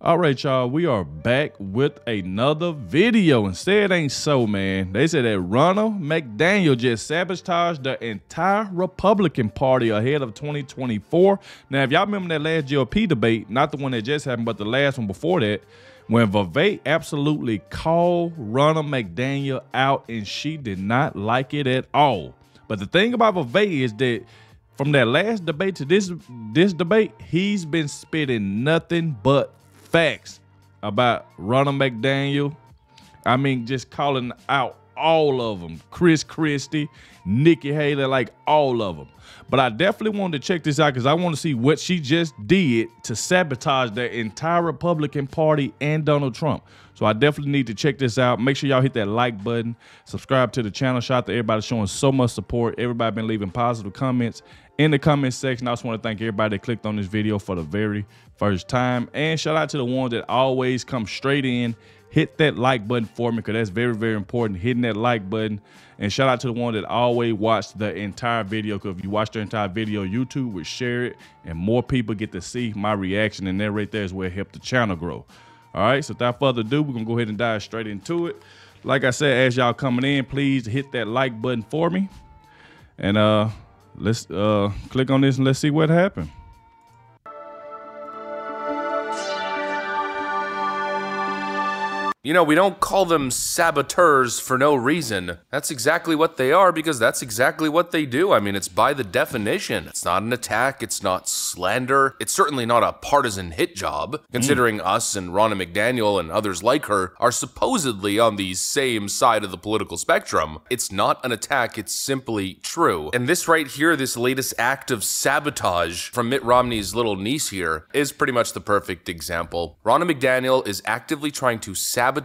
All right, y'all, we are back with another video, and say it ain't so, man. They said that Ronna Mcdaniel just sabotaged the entire Republican Party ahead of 2024. Now, if y'all remember that last GOP debate, not the one that just happened, but the last one before that, when Vivek absolutely called Ronna Mcdaniel out, and she did not like it at all. But the thing about Vivek is that from that last debate to this debate, he's been spitting nothing but facts about Ronna Mcdaniel. I mean, just calling out all of them. Chris Christie, Nikki Haley, like all of them. But I definitely wanted to check this out because I want to see what she just did to sabotage the entire Republican Party and Donald Trump. So I definitely need to check this out. Make sure y'all hit that like button, subscribe to the channel. Shout out to everybody showing so much support. Everybody been leaving positive comments in the comment section. I just want to thank everybody that clicked on this video for the very first time. And shout out to the ones that always come straight in. Hit that like button for me because that's very, very important, hitting that like button. And shout out to the one that always watched the entire video, because if you watch the entire video, YouTube would share it and more people get to see my reaction, and that right there is where it helped the channel grow. All right, so without further ado, we're going to go ahead and dive straight into it. Like I said, as y'all coming in, please hit that like button for me. And let's click on this and let's see what happened. You know, we don't call them saboteurs for no reason. That's exactly what they are, because that's exactly what they do. I mean, it's by the definition. It's not an attack. It's not slander. It's certainly not a partisan hit job, considering us and Ronna Mcdaniel and others like her are supposedly on the same side of the political spectrum. It's not an attack. It's simply true. And this right here, this latest act of sabotage from Mitt Romney's little niece here, is pretty much the perfect example. Ronna Mcdaniel is actively trying to sabotage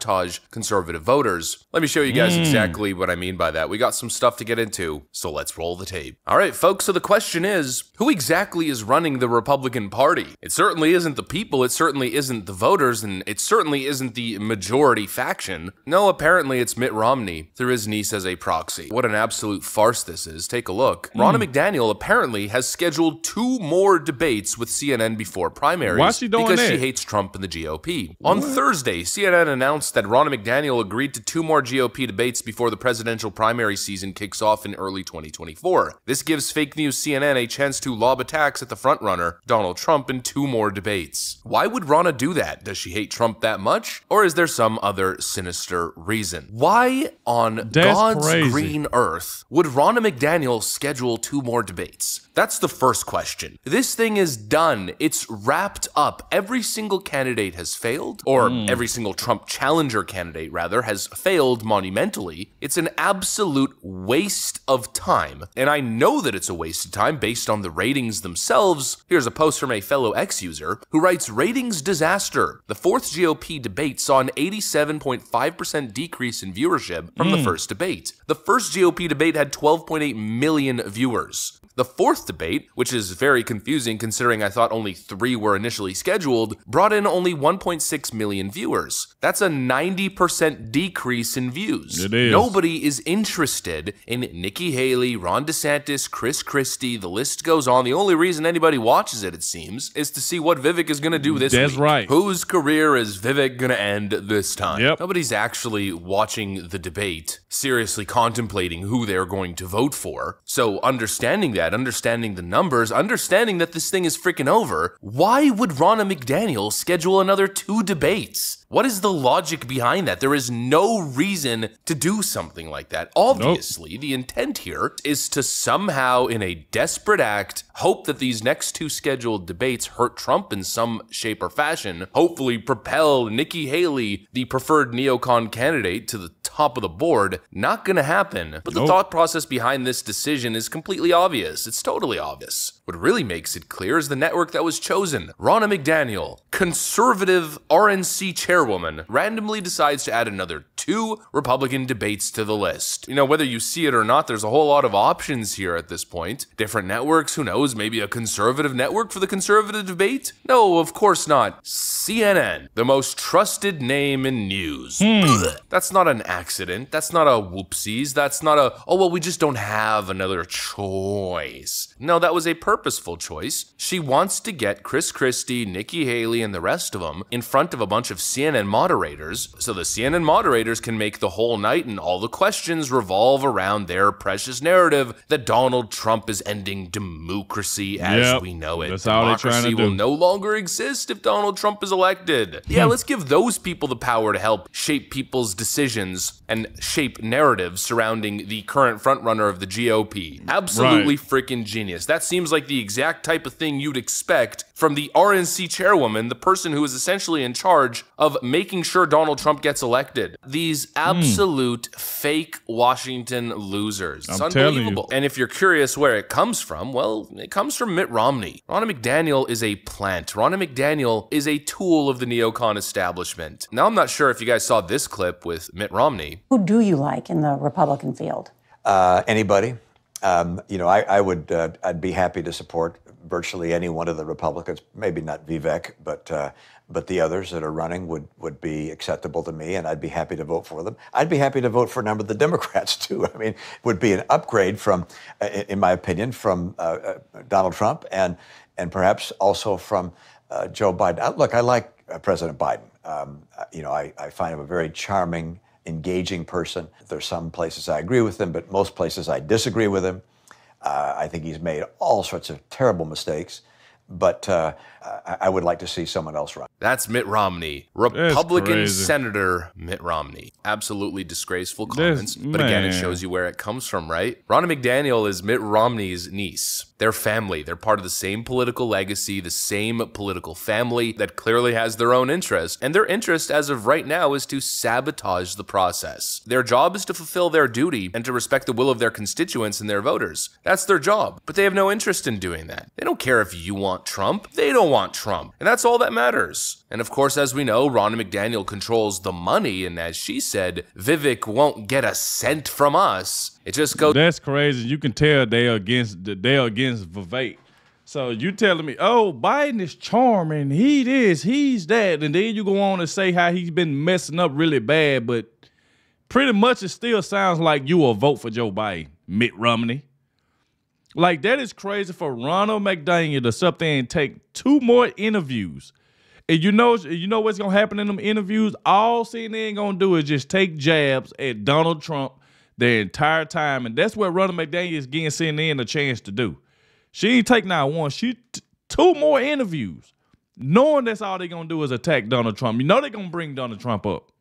conservative voters. Let me show you guys exactly what I mean by that. We got some stuff to get into, so let's roll the tape. All right, folks, so the question is, who exactly is running the Republican Party? It certainly isn't the people, it certainly isn't the voters, and it certainly isn't the majority faction. No, apparently it's Mitt Romney through his niece as a proxy. What an absolute farce this is. Take a look. Ronna Mcdaniel apparently has scheduled 2 more debates with CNN before primaries. Why is she doing because that? She hates Trump and the GOP. On Thursday, CNN announced that Ronna Mcdaniel agreed to 2 more GOP debates before the presidential primary season kicks off in early 2024. This gives fake news CNN a chance to lob attacks at the frontrunner, Donald Trump, in 2 more debates. Why would Ronna do that? Does she hate Trump that much? Or is there some other sinister reason? Why on God's green earth would Ronna Mcdaniel schedule 2 more debates? That's the first question. This thing is done. It's wrapped up. Every single candidate has failed, or every single Trump challenger candidate, rather, has failed monumentally. It's an absolute waste of time. And I know that it's a waste of time based on the ratings themselves. Here's a post from a fellow X-user who writes, "Ratings disaster. The 4th GOP debate saw an 87.5% decrease in viewership from the first debate. The first GOP debate had 12.8 million viewers. The 4th debate, which is very confusing considering I thought only 3 were initially scheduled, brought in only 1.6 million viewers. That's a 90% decrease in views. It is. Nobody is interested in Nikki Haley, Ron DeSantis, Chris Christie, the list goes on. The only reason anybody watches it, it seems, is to see what Vivek is going to do this week. That's right. Whose career is Vivek going to end this time? Yep. Nobody's actually watching the debate, seriously contemplating who they're going to vote for. So understanding that, understanding the numbers, understanding that this thing is freaking over, why would Ronna Mcdaniel schedule another 2 debates? What is the logic behind that? There is no reason to do something like that. Obviously, the intent here is to somehow, in a desperate act, hope that these next 2 scheduled debates hurt Trump in some shape or fashion, hopefully propel Nikki Haley, the preferred neocon candidate, to the top of the board. Not gonna happen. But the thought process behind this decision is completely obvious. It's totally obvious. What really makes it clear is the network that was chosen. Ronna Mcdaniel, conservative RNC chairwoman, randomly decides to add another 2 Republican debates to the list. You know, whether you see it or not, there's a whole lot of options here at this point. Different networks, who knows, maybe a conservative network for the conservative debate? No, of course not. CNN, the most trusted name in news. That's not an accident. That's not a whoopsies. That's not a, oh, well, we just don't have another choice. No, that was a purposeful choice. She wants to get Chris Christie, Nikki Haley, and the rest of them in front of a bunch of CNN moderators so the CNN moderators can make the whole night and all the questions revolve around their precious narrative that Donald Trump is ending democracy as we know it. That's all they're trying to do. Democracy will no longer exist if Donald Trump is elected. Yeah, let's give those people the power to help shape people's decisions and shape narratives surrounding the current frontrunner of the GOP. Absolutely freaking genius. That seems like the exact type of thing you'd expect from the RNC chairwoman, the person who is essentially in charge of making sure Donald Trump gets elected. These absolute fake Washington losers. It's unbelievable. And if you're curious where it comes from, well, it comes from Mitt Romney. Ronna Mcdaniel is a plant. Ronna Mcdaniel is a tool of the neocon establishment. Now, I'm not sure if you guys saw this clip with Mitt Romney. Who do you like in the Republican field? Anybody. You know, I'd be happy to support virtually any one of the Republicans. Maybe not Vivek, but the others that are running would be acceptable to me, and I'd be happy to vote for them. I'd be happy to vote for a number of the Democrats too. I mean, it would be an upgrade from, in my opinion, from Donald Trump and perhaps also from Joe Biden. Look, I like President Biden. You know, I find him a very charming, engaging person. There's some places I agree with him, but most places I disagree with him. I think he's made all sorts of terrible mistakes, but I would like to see someone else run. That's Mitt Romney, Republican Senator Mitt Romney. Absolutely disgraceful comments, but again, it shows you where it comes from, right? Ronna Mcdaniel is Mitt Romney's niece. They're family. They're part of the same political legacy, the same political family that clearly has their own interest. And their interest as of right now is to sabotage the process. Their job is to fulfill their duty and to respect the will of their constituents and their voters. That's their job. But they have no interest in doing that. They don't care if you want Trump. They don't want Trump. And that's all that matters. And of course, as we know, Ronna Mcdaniel controls the money. And as she said, Vivek won't get a cent from us. It just goes. That's crazy. You can tell they're against Vivek. So you telling me, oh, Biden is charming. He this, he's that. And then you go on and say how he's been messing up really bad. But pretty much it still sounds like you will vote for Joe Biden, Mitt Romney. Like, that is crazy for Ronna Mcdaniel to sit there and take 2 more interviews. And you know what's going to happen in them interviews? All CNN going to do is just take jabs at Donald Trump the entire time. And that's what Ronna Mcdaniel is giving CNN a chance to do. She ain't take not one. She 2 more interviews. Knowing that's all they're going to do is attack Donald Trump. You know they're going to bring Donald Trump up.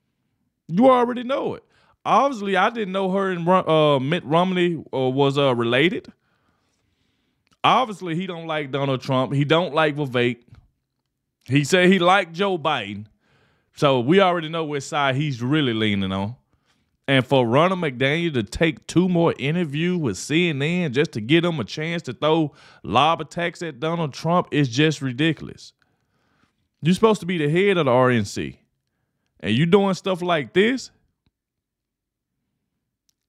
You already know it. Obviously, I didn't know her and Mitt Romney was related. Obviously, he don't like Donald Trump. He don't like Vivek. He said he liked Joe Biden. So we already know which side he's really leaning on. And for Ronna Mcdaniel to take 2 more interviews with CNN just to give them a chance to throw lob attacks at Donald Trump is just ridiculous. You're supposed to be the head of the RNC. And you doing stuff like this?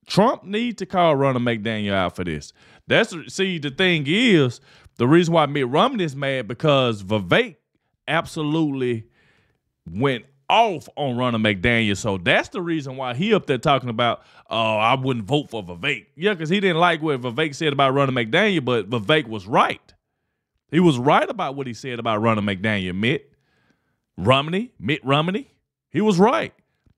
Trump needs to call Ronna Mcdaniel out for this. See, the thing is, the reason why Mitt Romney is mad because Vivek absolutely went off on Ronna Mcdaniel. So that's the reason why he up there talking about, oh, I wouldn't vote for Vivek. Yeah, because he didn't like what Vivek said about Ronna Mcdaniel, but Vivek was right. He was right about what he said about Ronna Mcdaniel. Mitt Romney, he was right.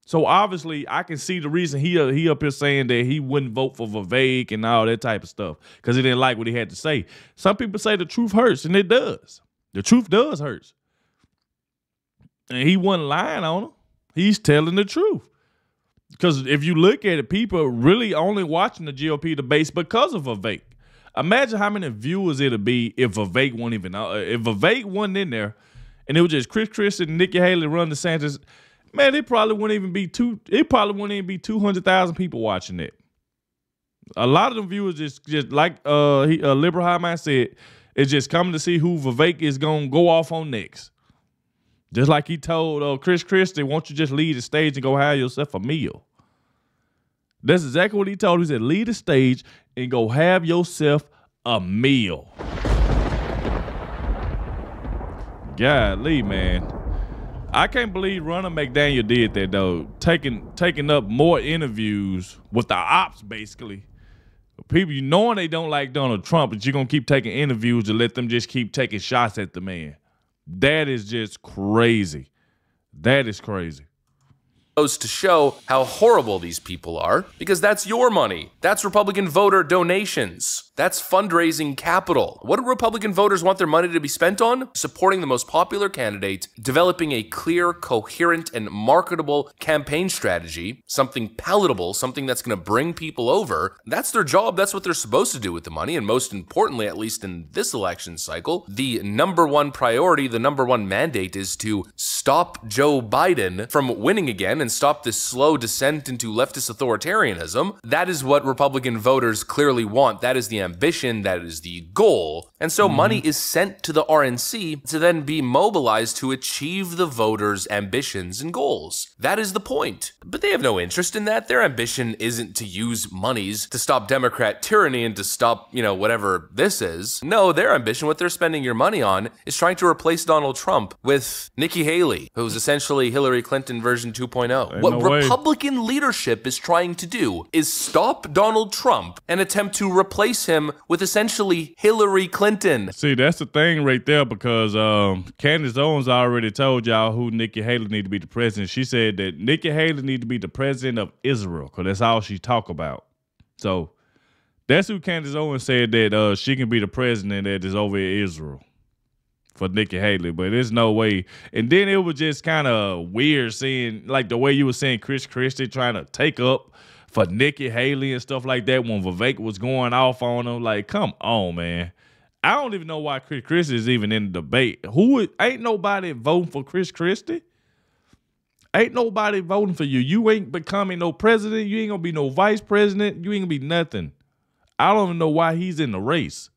So obviously, I can see the reason he up here saying that he wouldn't vote for Vivek and all that type of stuff because he didn't like what he had to say. Some people say the truth hurts, and it does. The truth does hurt. And he wasn't lying on him. He's telling the truth. Because if you look at it, people are really only watching the GOP debates because of Vivek. Imagine how many viewers it'd be if Vivek wasn't even if Vivek wasn't in there, and it was just Chris Christie and Nikki Haley, Ron DeSantis. Man, it probably wouldn't even be 200,000 people watching it. A lot of them viewers just like Liberal High Mind said, is just coming to see who Vivek is gonna go off on next. Just like he told Chris Christie, won't you just leave the stage and go have yourself a meal? That's exactly what he told him. He said, leave the stage and go have yourself a meal. Golly, man. I can't believe Ronna Mcdaniel did that though, taking up more interviews with the ops basically. People, you knowing they don't like Donald Trump, but you're gonna keep taking interviews to let them just keep taking shots at the man. That is just crazy. That is crazy. Goes to show how horrible these people are, because that's your money. That's Republican voter donations. That's fundraising capital. What do Republican voters want their money to be spent on? Supporting the most popular candidate, developing a clear, coherent, and marketable campaign strategy, something palatable, something that's going to bring people over. That's their job. That's what they're supposed to do with the money. And most importantly, at least in this election cycle, the #1 priority, the #1 mandate is to stop Joe Biden from winning again and stop this slow descent into leftist authoritarianism. That is what Republican voters clearly want. That is the ambition, that is the goal. And so money is sent to the RNC to then be mobilized to achieve the voters' ambitions and goals. That is the point. But they have no interest in that. Their ambition isn't to use monies to stop Democrat tyranny and to stop, whatever this is. No, their ambition, what they're spending your money on, is trying to replace Donald Trump with Nikki Haley, who's essentially Hillary Clinton version 2.0. What Republican leadership is trying to do is stop Donald Trump and attempt to replace him with essentially Hillary Clinton. See, that's the thing right there, because Candace Owens already told y'all who Nikki Haley need to be the president. She said that Nikki Haley need to be the president of Israel, because that's all she talk about. So that's who Candace Owens said that she can be the president that is over Israel for Nikki Haley, but there's no way. And then it was just kind of weird seeing, like, the way you were saying Chris Christie trying to take up for Nikki Haley and stuff like that when Vivek was going off on him. Like, come on, man. I don't even know why Chris Christie is even in the debate. Ain't nobody voting for Chris Christie. Ain't nobody voting for you. You ain't becoming no president. You ain't gonna be no vice president. You ain't gonna be nothing. I don't even know why he's in the race.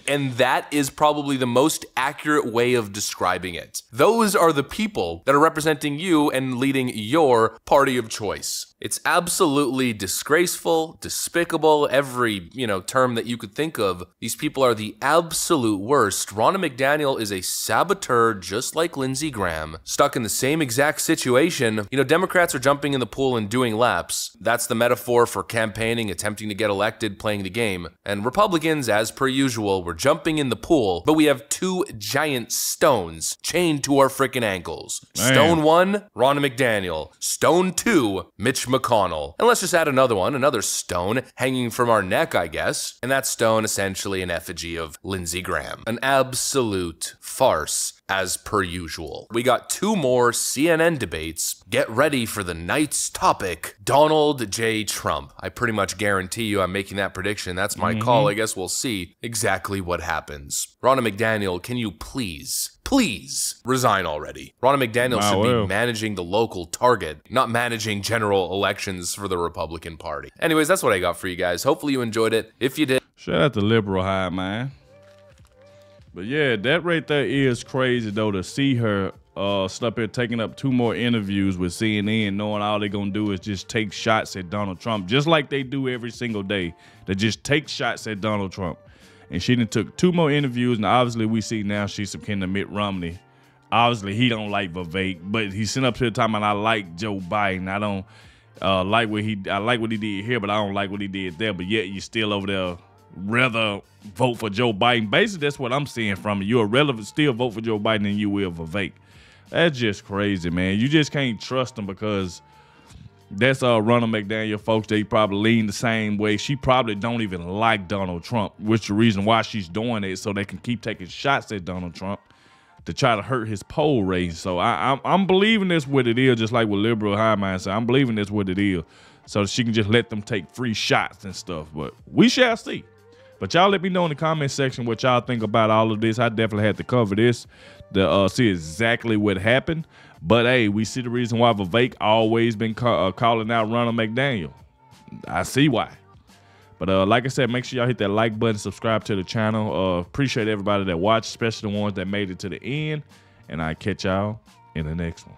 And that is probably the most accurate way of describing it. Those are the people that are representing you and leading your party of choice. It's absolutely disgraceful, despicable, every, term that you could think of. These people are the absolute worst. Ronna Mcdaniel is a saboteur just like Lindsey Graham, stuck in the same exact situation. Democrats are jumping in the pool and doing laps. That's the metaphor for campaigning, attempting to get elected, playing the game. And Republicans, as per usual, we're jumping in the pool, but we have 2 giant stones chained to our frickin' ankles. Man. Stone 1, Ronna Mcdaniel. Stone 2, Mitch McConnell. And let's just add another one, another stone hanging from our neck, I guess. And that stone essentially an effigy of Lindsey Graham. An absolute farce. As per usual. We got 2 more CNN debates. Get ready for the night's topic, Donald J. Trump. I pretty much guarantee you I'm making that prediction. That's my call. I guess we'll see exactly what happens. Ronna Mcdaniel, can you please resign already? Ronna Mcdaniel should be managing the local target, not managing general elections for the Republican Party. Anyways, that's what I got for you guys. Hopefully you enjoyed it. If you did, shout out to Liberal High, man. But yeah, that right there is crazy though, to see her up here taking up 2 more interviews with CNN, knowing all they're gonna do is just take shots at Donald Trump, just like they do every single day. They just take shots at Donald Trump. And she done took 2 more interviews, and obviously we see now she's akin to Mitt Romney. Obviously he don't like Vivek, but he's sitting up here talking about, I like Joe Biden. I don't like what he did here, but I don't like what he did there. But yet you still over there rather vote for Joe Biden. Basically, that's what I'm seeing from it. You'll still vote for Joe Biden than you will Vivek. That's just crazy, man. You just can't trust them, because that's Ronna Mcdaniel, folks. They probably lean the same way. She probably don't even like Donald Trump, which is the reason why she's doing it, so they can keep taking shots at Donald Trump to try to hurt his poll raise. So I'm believing this what it is, just like with Liberal High Mind said. I'm believing this what it is, so she can just let them take free shots and stuff. But we shall see. But y'all let me know in the comment section what y'all think about all of this. I definitely had to cover this to see exactly what happened. But hey, we see the reason why Vivek always been calling out Ronna Mcdaniel. I see why. But like I said, make sure y'all hit that like button, subscribe to the channel. Appreciate everybody that watched, especially the ones that made it to the end. And I catch y'all in the next one.